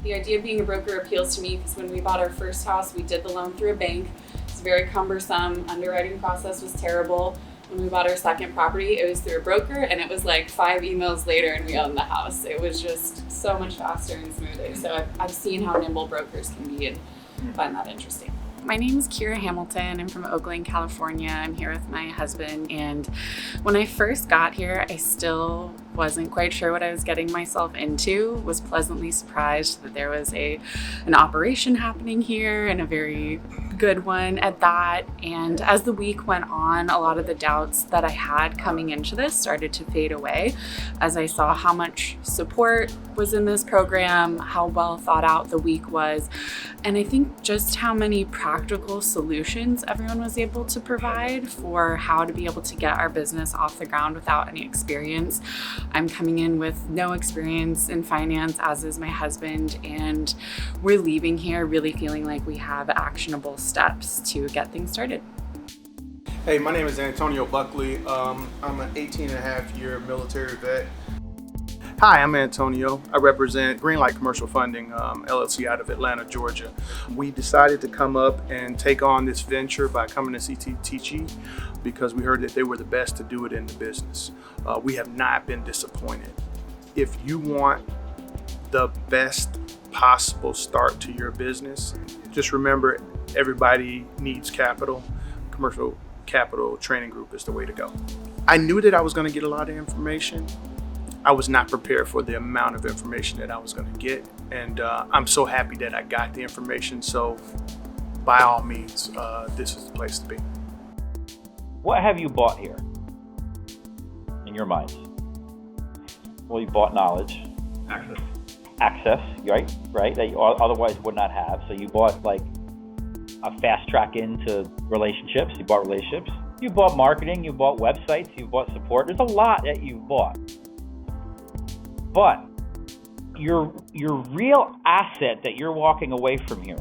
The idea of being a broker appeals to me because when we bought our first house, we did the loan through a bank. It's very cumbersome. Underwriting process was terrible. When we bought our second property, it was through a broker, and it was like 5 emails later and we owned the house. It was just so much faster and smoother. So I've seen how nimble brokers can be and find that interesting. My name is Kira Hamilton. I'm from Oakland, California. I'm here with my husband. And when I first got here, I still wasn't quite sure what I was getting myself into. Was pleasantly surprised that there was an operation happening here, and a very good one at that. And as the week went on, a lot of the doubts that I had coming into this started to fade away as I saw how much support was in this program, how well thought out the week was, and I think just how many practical solutions everyone was able to provide for how to be able to get our business off the ground without any experience. I'm coming in with no experience in finance, as is my husband, and we're leaving here really feeling like we have actionable steps to get things started. Hey, my name is Antonio Buckley. I'm an 18-and-a-half-year military vet. Hi, I'm Antonio. I represent Greenlight Commercial Funding, LLC out of Atlanta, Georgia. We decided to come up and take on this venture by coming to CTTG because we heard that they were the best to do it in the business. We have not been disappointed. If you want the best possible start to your business, just remember everybody needs capital. Commercial Capital Training Group is the way to go. I knew that I was going to get a lot of information. I was not prepared for the amount of information that I was going to get, and I'm so happy that I got the information. So by all means, this is the place to be. What have you bought here in your minds? Well, you bought knowledge. Access, right, that you otherwise would not have. So you bought like a fast track into relationships. You bought relationships. You bought marketing. You bought websites. You bought support. There's a lot that you bought. But your real asset that you're walking away from here,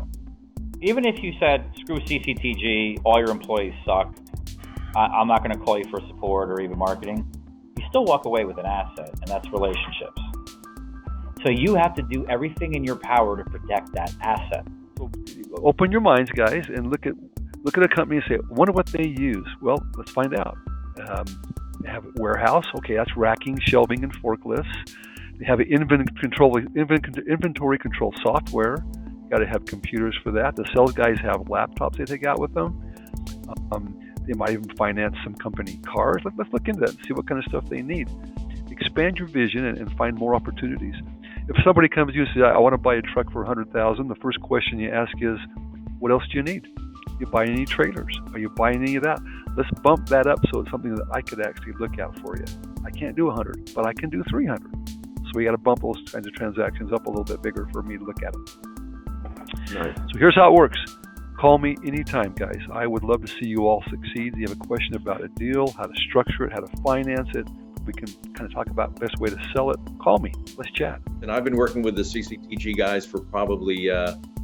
even if you said, screw CCTG, all your employees suck, I'm not going to call you for support or even marketing, you still walk away with an asset, and that's relationships. So you have to do everything in your power to protect that asset. So open your minds, guys, and look at a company and say, I wonder what they use. Well, let's find out. They have a warehouse. Okay, that's racking, shelving, and forklifts. They have an inventory control software. You got to have computers for that. The sales guys have laptops they take out with them. They might even finance some company cars. Let's look into that and see what kind of stuff they need. Expand your vision and find more opportunities. If somebody comes to you and says, I want to buy a truck for $100,000, the first question you ask is, what else do you need? You buying any trailers? Are you buying any of that? Let's bump that up so it's something that I could actually look at for you. I can't do 100, but I can do 300. So we got to bump those kinds of transactions up a little bit bigger for me to look at them. Nice. So here's how it works. Call me anytime, guys. I would love to see you all succeed. If you have a question about a deal, how to structure it, how to finance it, we can kind of talk about the best way to sell it. Call me. Let's chat. And I've been working with the CCTG guys for probably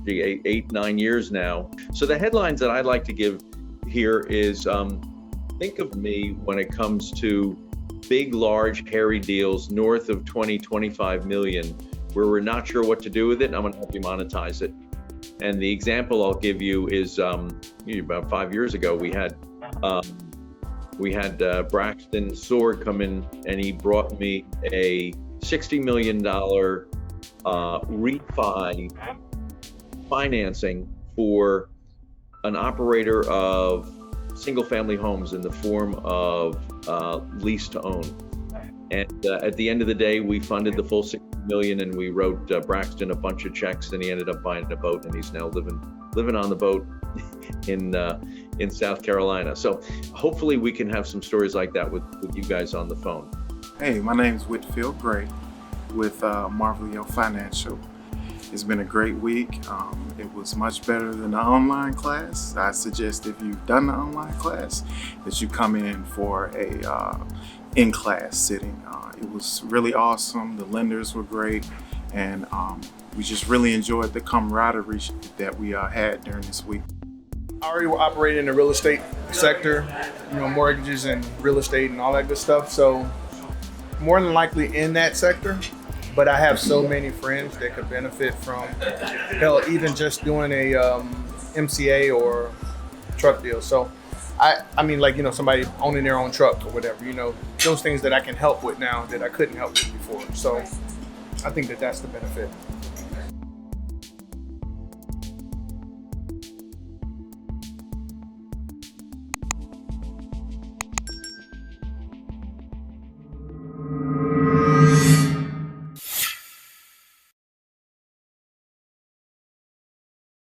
8-9 years now. So the headlines that I'd like to give here is think of me when it comes to big, large, hairy deals north of 20-25 million, where we're not sure what to do with it, and I'm going to help you monetize it. And the example I'll give you is about 5 years ago, we had Braxton Sword come in, and he brought me a $60 million refi financing for an operator of single-family homes in the form of lease to own. And at the end of the day, we funded the full $60 million, and we wrote Braxton a bunch of checks, and he ended up buying a boat, and he's now living on the boat in South Carolina. So hopefully we can have some stories like that with you guys on the phone. Hey, my name is Whitfield Gray with Marvelio Financial. It's been a great week. It was much better than the online class. I suggest if you've done the online class that you come in for a in-class sitting. It was really awesome. The lenders were great, and we just really enjoyed the camaraderie that we had during this week. I already operated in the real estate sector, mortgages and real estate and all that good stuff. So more than likely in that sector, but I have so many friends that could benefit from, hell, even just doing a MCA or truck deal. So I mean, like, somebody owning their own truck or whatever, those things that I can help with now that I couldn't help with before. So I think that that's the benefit.